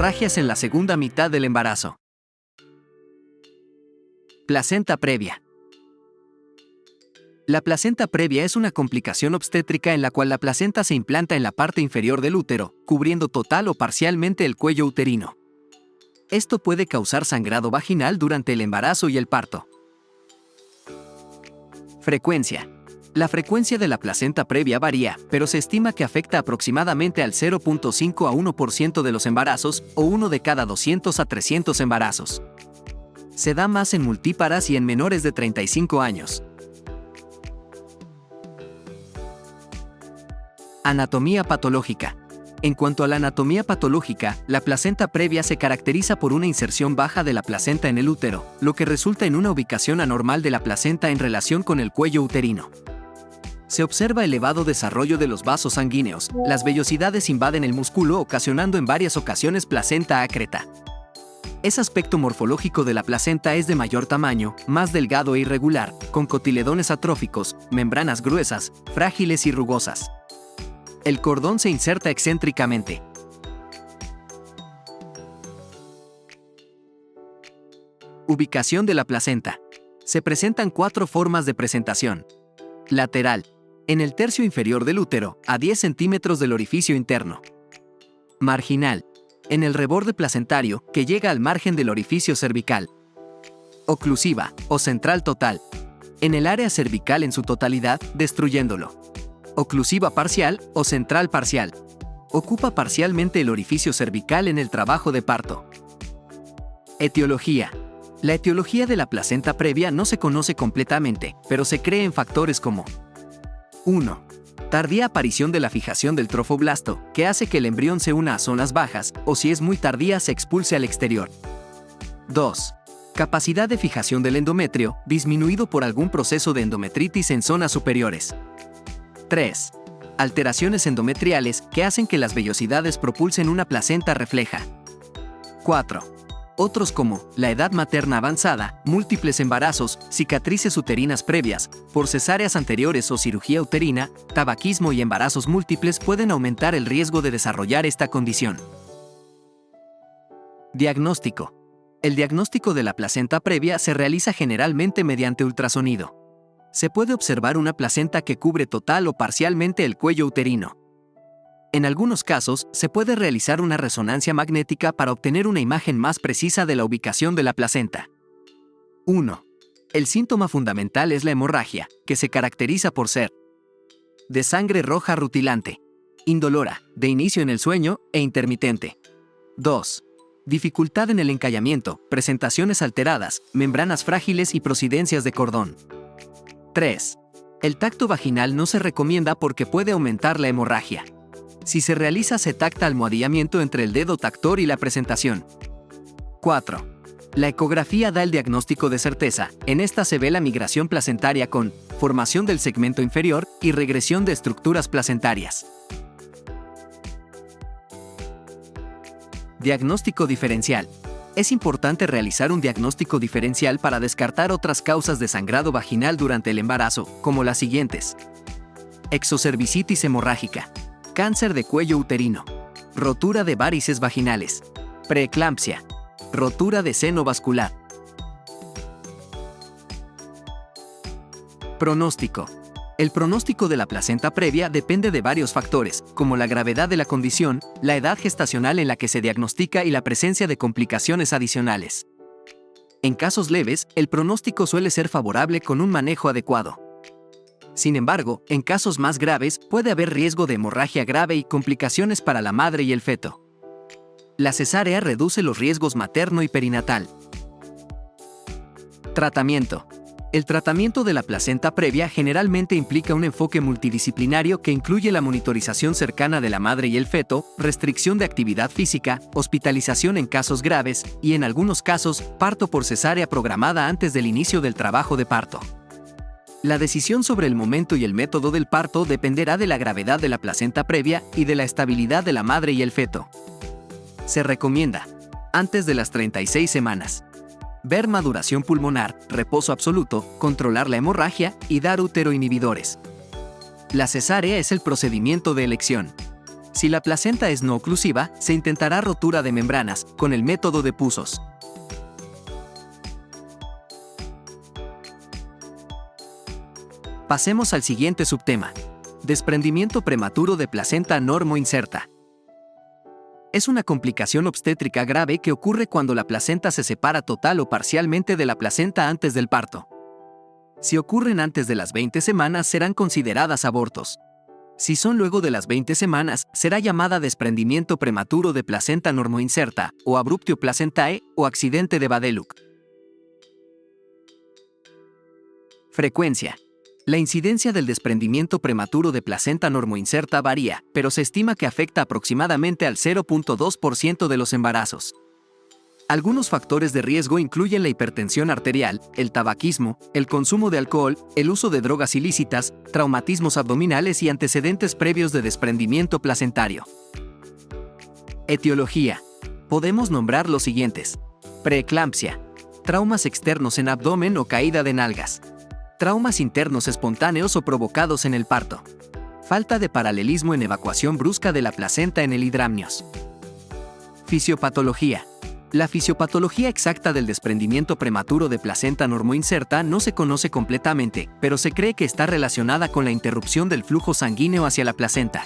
Hemorragias en la segunda mitad del embarazo. Placenta previa. La placenta previa es una complicación obstétrica en la cual la placenta se implanta en la parte inferior del útero, cubriendo total o parcialmente el cuello uterino. Esto puede causar sangrado vaginal durante el embarazo y el parto. Frecuencia. La frecuencia de la placenta previa varía, pero se estima que afecta aproximadamente al 0.5 a 1% de los embarazos o 1 de cada 200 a 300 embarazos. Se da más en multíparas y en menores de 35 años. Anatomía patológica. En cuanto a la anatomía patológica, la placenta previa se caracteriza por una inserción baja de la placenta en el útero, lo que resulta en una ubicación anormal de la placenta en relación con el cuello uterino. Se observa elevado desarrollo de los vasos sanguíneos, las vellosidades invaden el músculo ocasionando en varias ocasiones placenta ácreta. Ese aspecto morfológico de la placenta es de mayor tamaño, más delgado e irregular, con cotiledones atróficos, membranas gruesas, frágiles y rugosas. El cordón se inserta excéntricamente. Ubicación de la placenta. Se presentan 4 formas de presentación. Lateral. En el tercio inferior del útero, a 10 centímetros del orificio interno. Marginal. En el reborde placentario, que llega al margen del orificio cervical. Oclusiva, o central total. En el área cervical en su totalidad, destruyéndolo. Oclusiva parcial o central parcial. Ocupa parcialmente el orificio cervical en el trabajo de parto. Etiología. La etiología de la placenta previa no se conoce completamente, pero se cree en factores como 1. Tardía aparición de la fijación del trofoblasto, que hace que el embrión se una a zonas bajas, o si es muy tardía se expulse al exterior. 2. Capacidad de fijación del endometrio, disminuido por algún proceso de endometritis en zonas superiores. 3. Alteraciones endometriales que hacen que las vellosidades propulsen una placenta refleja. 4. Otros como la edad materna avanzada, múltiples embarazos, cicatrices uterinas previas, por cesáreas anteriores o cirugía uterina, tabaquismo y embarazos múltiples pueden aumentar el riesgo de desarrollar esta condición. Diagnóstico. El diagnóstico de la placenta previa se realiza generalmente mediante ultrasonido. Se puede observar una placenta que cubre total o parcialmente el cuello uterino. En algunos casos, se puede realizar una resonancia magnética para obtener una imagen más precisa de la ubicación de la placenta. 1. El síntoma fundamental es la hemorragia, que se caracteriza por ser de sangre roja rutilante, indolora, de inicio en el sueño e intermitente. 2. Dificultad en el encallamiento, presentaciones alteradas, membranas frágiles y prosidencias de cordón. 3. El tacto vaginal no se recomienda porque puede aumentar la hemorragia. Si se realiza se tacta almohadillamiento entre el dedo tactor y la presentación. 4. La ecografía da el diagnóstico de certeza. En esta se ve la migración placentaria con formación del segmento inferior y regresión de estructuras placentarias. Diagnóstico diferencial. Es importante realizar un diagnóstico diferencial para descartar otras causas de sangrado vaginal durante el embarazo, como las siguientes: exocervicitis hemorrágica, cáncer de cuello uterino, rotura de varices vaginales, preeclampsia, rotura de seno vascular. Pronóstico. El pronóstico de la placenta previa depende de varios factores, como la gravedad de la condición, la edad gestacional en la que se diagnostica y la presencia de complicaciones adicionales. En casos leves, el pronóstico suele ser favorable con un manejo adecuado. Sin embargo, en casos más graves puede haber riesgo de hemorragia grave y complicaciones para la madre y el feto. La cesárea reduce los riesgos materno y perinatal. Tratamiento. El tratamiento de la placenta previa generalmente implica un enfoque multidisciplinario que incluye la monitorización cercana de la madre y el feto, restricción de actividad física, hospitalización en casos graves y, en algunos casos, parto por cesárea programada antes del inicio del trabajo de parto. La decisión sobre el momento y el método del parto dependerá de la gravedad de la placenta previa y de la estabilidad de la madre y el feto. Se recomienda, antes de las 36 semanas, ver maduración pulmonar, reposo absoluto, controlar la hemorragia y dar útero inhibidores. La cesárea es el procedimiento de elección. Si la placenta es no oclusiva, se intentará rotura de membranas, con el método de Pusos. Pasemos al siguiente subtema. Desprendimiento prematuro de placenta normoinserta. Es una complicación obstétrica grave que ocurre cuando la placenta se separa total o parcialmente de la placenta antes del parto. Si ocurren antes de las 20 semanas, serán consideradas abortos. Si son luego de las 20 semanas, será llamada desprendimiento prematuro de placenta normoinserta, o abruptio placentae, o accidente de Badeluk. Frecuencia. La incidencia del desprendimiento prematuro de placenta normoinserta varía, pero se estima que afecta aproximadamente al 0.2% de los embarazos. Algunos factores de riesgo incluyen la hipertensión arterial, el tabaquismo, el consumo de alcohol, el uso de drogas ilícitas, traumatismos abdominales y antecedentes previos de desprendimiento placentario. Etiología. Podemos nombrar los siguientes: preeclampsia, traumas externos en abdomen o caída de nalgas, traumas internos espontáneos o provocados en el parto, falta de paralelismo en evacuación brusca de la placenta en el hidramnios. Fisiopatología. La fisiopatología exacta del desprendimiento prematuro de placenta normoinserta no se conoce completamente, pero se cree que está relacionada con la interrupción del flujo sanguíneo hacia la placenta.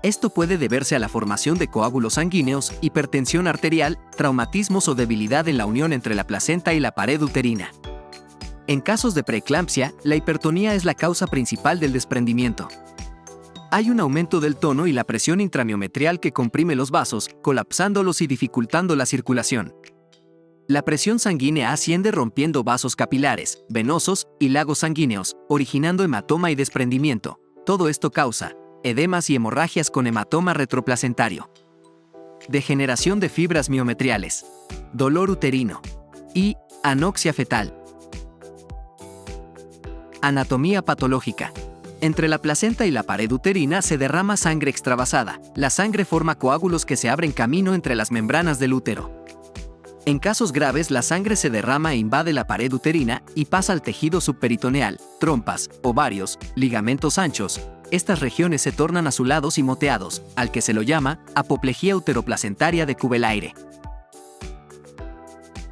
Esto puede deberse a la formación de coágulos sanguíneos, hipertensión arterial, traumatismos o debilidad en la unión entre la placenta y la pared uterina. En casos de preeclampsia, la hipertonía es la causa principal del desprendimiento. Hay un aumento del tono y la presión intramiometrial que comprime los vasos, colapsándolos y dificultando la circulación. La presión sanguínea asciende rompiendo vasos capilares, venosos y lagos sanguíneos, originando hematoma y desprendimiento. Todo esto causa edemas y hemorragias con hematoma retroplacentario. Degeneración de fibras miometriales, dolor uterino y anoxia fetal. Anatomía patológica. Entre la placenta y la pared uterina se derrama sangre extravasada. La sangre forma coágulos que se abren camino entre las membranas del útero. En casos graves, la sangre se derrama e invade la pared uterina y pasa al tejido subperitoneal, trompas, ovarios, ligamentos anchos. Estas regiones se tornan azulados y moteados, al que se lo llama apoplejía uteroplacentaria de Kubel-Aire.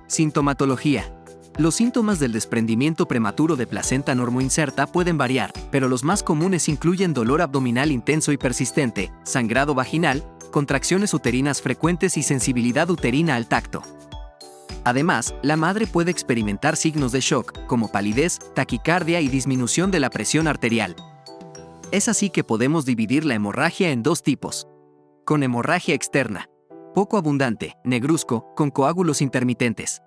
Sintomatología. Los síntomas del desprendimiento prematuro de placenta normoinserta pueden variar, pero los más comunes incluyen dolor abdominal intenso y persistente, sangrado vaginal, contracciones uterinas frecuentes y sensibilidad uterina al tacto. Además, la madre puede experimentar signos de shock, como palidez, taquicardia y disminución de la presión arterial. Es así que podemos dividir la hemorragia en dos tipos. Con hemorragia externa, poco abundante, negruzco, con coágulos intermitentes.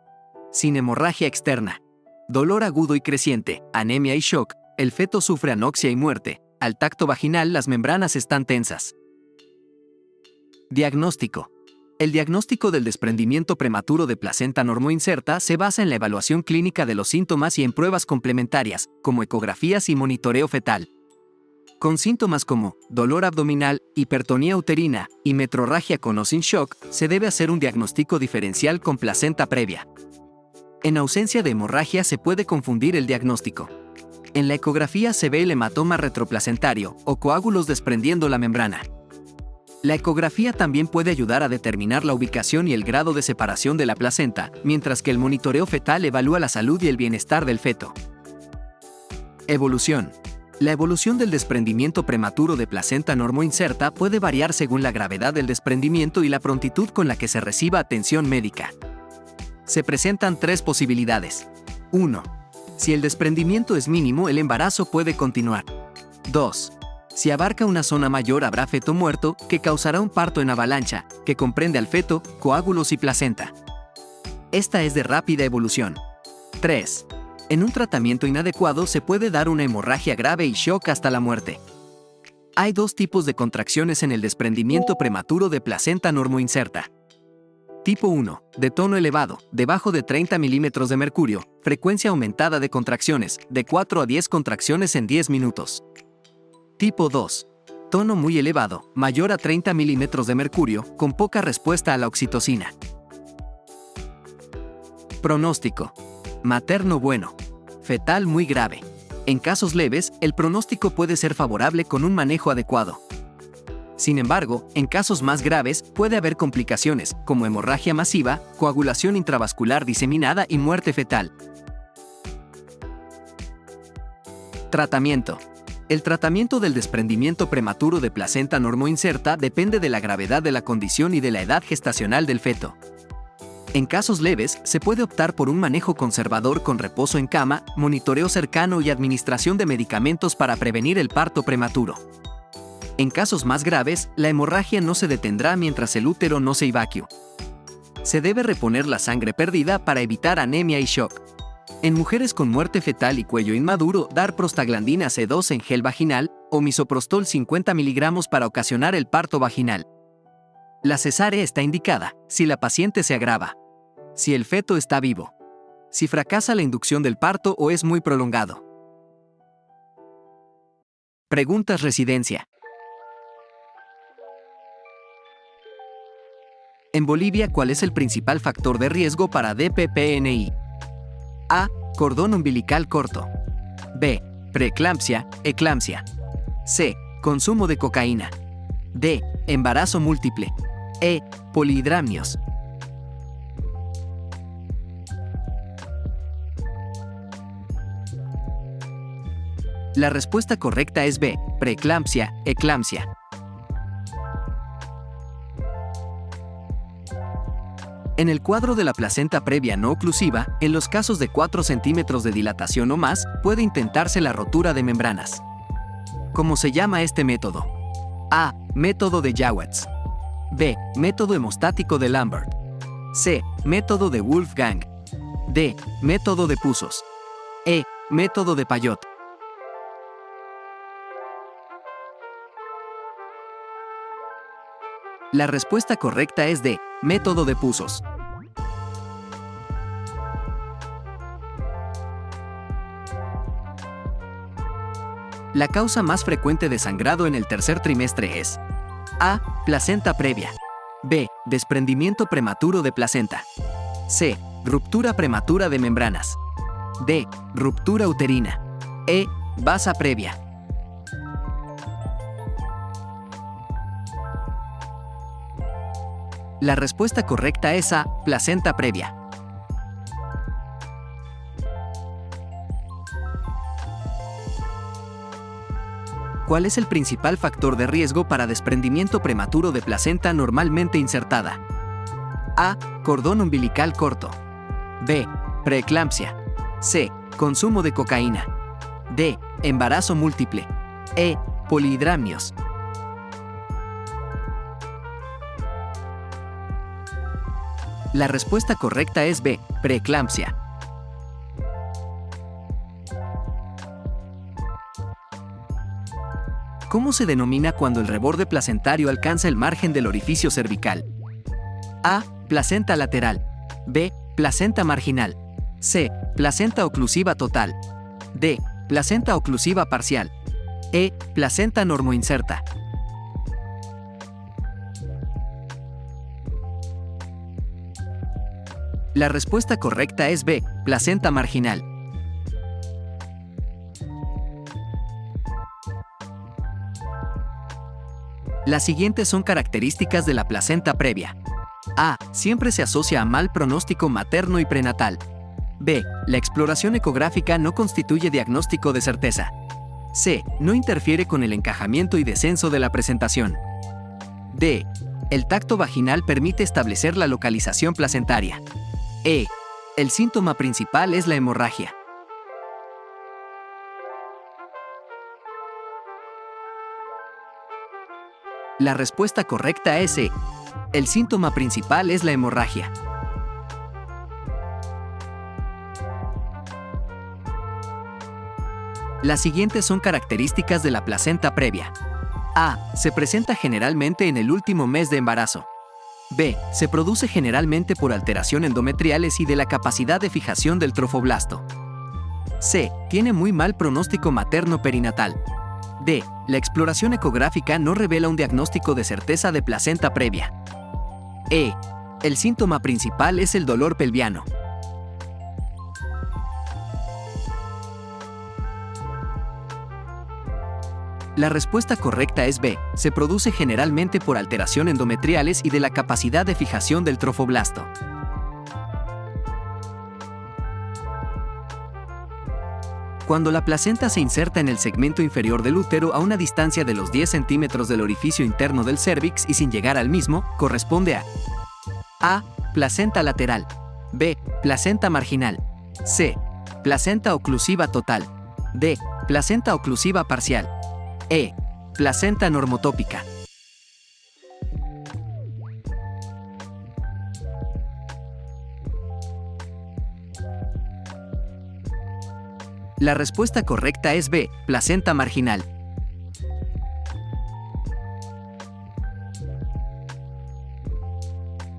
Sin hemorragia externa, dolor agudo y creciente, anemia y shock, el feto sufre anoxia y muerte. Al tacto vaginal las membranas están tensas. Diagnóstico. El diagnóstico del desprendimiento prematuro de placenta normoinserta se basa en la evaluación clínica de los síntomas y en pruebas complementarias, como ecografías y monitoreo fetal. Con síntomas como dolor abdominal, hipertonía uterina y metrorragia con o sin shock, se debe hacer un diagnóstico diferencial con placenta previa. En ausencia de hemorragia se puede confundir el diagnóstico. En la ecografía se ve el hematoma retroplacentario o coágulos desprendiendo la membrana. La ecografía también puede ayudar a determinar la ubicación y el grado de separación de la placenta, mientras que el monitoreo fetal evalúa la salud y el bienestar del feto. Evolución. La evolución del desprendimiento prematuro de placenta normoinserta puede variar según la gravedad del desprendimiento y la prontitud con la que se reciba atención médica. Se presentan tres posibilidades. 1. Si el desprendimiento es mínimo, el embarazo puede continuar. 2. Si abarca una zona mayor, habrá feto muerto, que causará un parto en avalancha, que comprende al feto, coágulos y placenta. Esta es de rápida evolución. 3. En un tratamiento inadecuado se puede dar una hemorragia grave y shock hasta la muerte. Hay dos tipos de contracciones en el desprendimiento prematuro de placenta normoinserta. Tipo 1, de tono elevado, debajo de 30 milímetros de mercurio, frecuencia aumentada de contracciones, de 4 a 10 contracciones en 10 minutos. Tipo 2, tono muy elevado, mayor a 30 milímetros de mercurio, con poca respuesta a la oxitocina. Pronóstico. Materno bueno. Fetal muy grave. En casos leves, el pronóstico puede ser favorable con un manejo adecuado. Sin embargo, en casos más graves puede haber complicaciones, como hemorragia masiva, coagulación intravascular diseminada y muerte fetal. Tratamiento. El tratamiento del desprendimiento prematuro de placenta normoinserta depende de la gravedad de la condición y de la edad gestacional del feto. En casos leves, se puede optar por un manejo conservador con reposo en cama, monitoreo cercano y administración de medicamentos para prevenir el parto prematuro. En casos más graves, la hemorragia no se detendrá mientras el útero no se evacúe. Se debe reponer la sangre perdida para evitar anemia y shock. En mujeres con muerte fetal y cuello inmaduro, dar prostaglandina C2 en gel vaginal o misoprostol 50 mg para ocasionar el parto vaginal. La cesárea está indicada si la paciente se agrava, si el feto está vivo, si fracasa la inducción del parto o es muy prolongado. Preguntas residencia. En Bolivia, ¿cuál es el principal factor de riesgo para DPPNI? A. Cordón umbilical corto. B. Preeclampsia, eclampsia. C. Consumo de cocaína. D. Embarazo múltiple. E. Polihidramnios. La respuesta correcta es B. Preeclampsia, eclampsia. En el cuadro de la placenta previa no oclusiva, en los casos de 4 centímetros de dilatación o más, puede intentarse la rotura de membranas. ¿Cómo se llama este método? A. Método de Jawetz. B. Método hemostático de Lambert. C. Método de Wolfgang. D. Método de Pusos. E. Método de Payot. La respuesta correcta es D. Método de Pusos. La causa más frecuente de sangrado en el tercer trimestre es A. Placenta previa. B. Desprendimiento prematuro de placenta. C. Ruptura prematura de membranas. D. Ruptura uterina. E. Vasa previa. La respuesta correcta es A. Placenta previa. ¿Cuál es el principal factor de riesgo para desprendimiento prematuro de placenta normalmente insertada? A. Cordón umbilical corto. B. Preeclampsia. C. Consumo de cocaína. D. Embarazo múltiple. E. Polihidramnios. La respuesta correcta es B. Preeclampsia. ¿Cómo se denomina cuando el reborde placentario alcanza el margen del orificio cervical? A. Placenta lateral. B. Placenta marginal. C. Placenta oclusiva total. D. Placenta oclusiva parcial. E. Placenta normoinserta. La respuesta correcta es B. Placenta marginal. Las siguientes son características de la placenta previa. A. Siempre se asocia a mal pronóstico materno y prenatal. B. La exploración ecográfica no constituye diagnóstico de certeza. C. No interfiere con el encajamiento y descenso de la presentación. D. El tacto vaginal permite establecer la localización placentaria. E. El síntoma principal es la hemorragia. La respuesta correcta es E. El síntoma principal es la hemorragia. Las siguientes son características de la placenta previa. A. Se presenta generalmente en el último mes de embarazo. B. Se produce generalmente por alteración endometriales y de la capacidad de fijación del trofoblasto. C. Tiene muy mal pronóstico materno-perinatal. D. La exploración ecográfica no revela un diagnóstico de certeza de placenta previa. E. El síntoma principal es el dolor pelviano. La respuesta correcta es B. Se produce generalmente por alteración endometriales y de la capacidad de fijación del trofoblasto. Cuando la placenta se inserta en el segmento inferior del útero a una distancia de los 10 centímetros del orificio interno del cérvix y sin llegar al mismo, corresponde a A. Placenta lateral. B. Placenta marginal. C. Placenta oclusiva total. D. Placenta oclusiva parcial. E. Placenta normotópica. La respuesta correcta es B. Placenta marginal.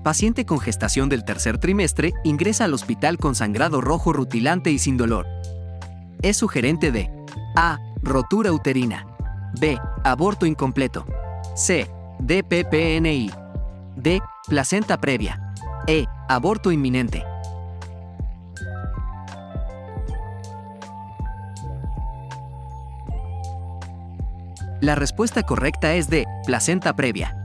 Paciente con gestación del tercer trimestre ingresa al hospital con sangrado rojo rutilante y sin dolor. Es sugerente de A. Rotura uterina. B. Aborto incompleto. C. DPPNI. D. Placenta previa. E. Aborto inminente. La respuesta correcta es D. Placenta previa.